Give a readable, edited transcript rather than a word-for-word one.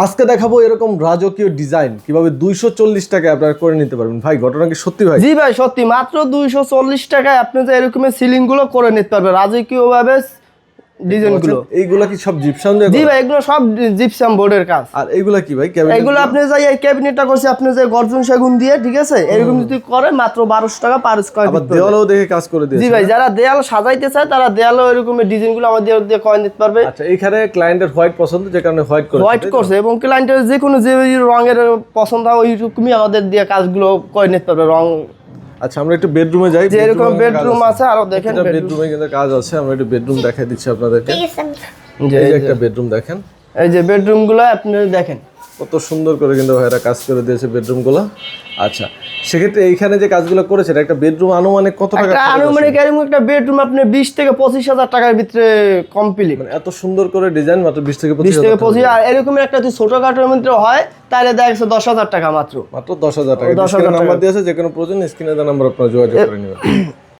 আজকে দেখাবো এরকম রাজকীয় ডিজাইন কিভাবে 240 টাকায় আপনারা করে নিতে পারবেন। ভাই ঘটনা কি সত্যি ভাই? জি ভাই সত্যি, মাত্র 240 টাকায় আপনি যে এরকম সিলিং গুলো করে নিতে পারবেন রাজকীয় ভাবে ডিজাইন গুলো। এইগুলা কি সব জিপসাম দিয়ে জি করা? ভাই এগুলো সব জিপসাম বোর্ডের কাজ। আর এইগুলা কি ভাই? এগুলো আপনি যাই এই ক্যাবিনেটটা করছে আপনি যে গর্জন সেগুন দিয়ে, ঠিক আছে, এরকম যদি করে মাত্র 1200 টাকা পার স্কয়ার আবার ফিট। দেওয়ালও দেখে কাজ করে দিয়েছে। জি ভাই, যারা দেয়াল সাজাইতে চায় তারা দেয়ালও এরকম ডিজাইন গুলো আমাদের দিয়ে করে নিতে পারবে। আচ্ছা, এইখানে ক্লায়েন্টের হোয়াইট পছন্দ, যে কারণে হোয়াইট করে হোয়াইট করছে এবং ক্লায়েন্টের যে কোনো যে রঙের পছন্দ হয় ওইরকমই আমাদের দিয়ে কাজগুলো করে নিতে পারবে রং। আচ্ছা, আমরা একটু বেডরুমে যাই। যে এরকম বেডরুম আছে আরো দেখেন, বেডরুমে কিন্তু কাজ আছে। আমরা একটু বেডরুম দেখাই দিচ্ছি আপনাদেরকে। যে এই যে একটা বেডরুম দেখেন, এই যে বেডরুম গুলো আপনি দেখেন কত সুন্দর করে কিন্তু ভাইরা কাজ করে দিয়েছে বেডরুমগুলো। আচ্ছা, সেক্ষেত্রে এইখানে যে কাজগুলো করেছে একটা বেডরুম আনুমানিক কত টাকা? একটা আনুমানিক এরকম একটা বেডরুম আপনি 20 থেকে 25,000 টাকার ভিতরে কমপ্লিট। মানে এত সুন্দর করে ডিজাইন মাত্র 20 থেকে 20 থেকে 25, 25,000 আর এরকম একটা যদি ছোটখাটোর মধ্যে হয় তাহলে দেখা যাচ্ছে 10,000 টাকা মাত্র। মাত্র 10,000 টাকা। 10,000 নাম্বার দিয়েছে, যে কোনো প্রয়োজন স্ক্রিনে দেওয়া নাম্বার আপনারা যোগাযোগ করে নেবেন।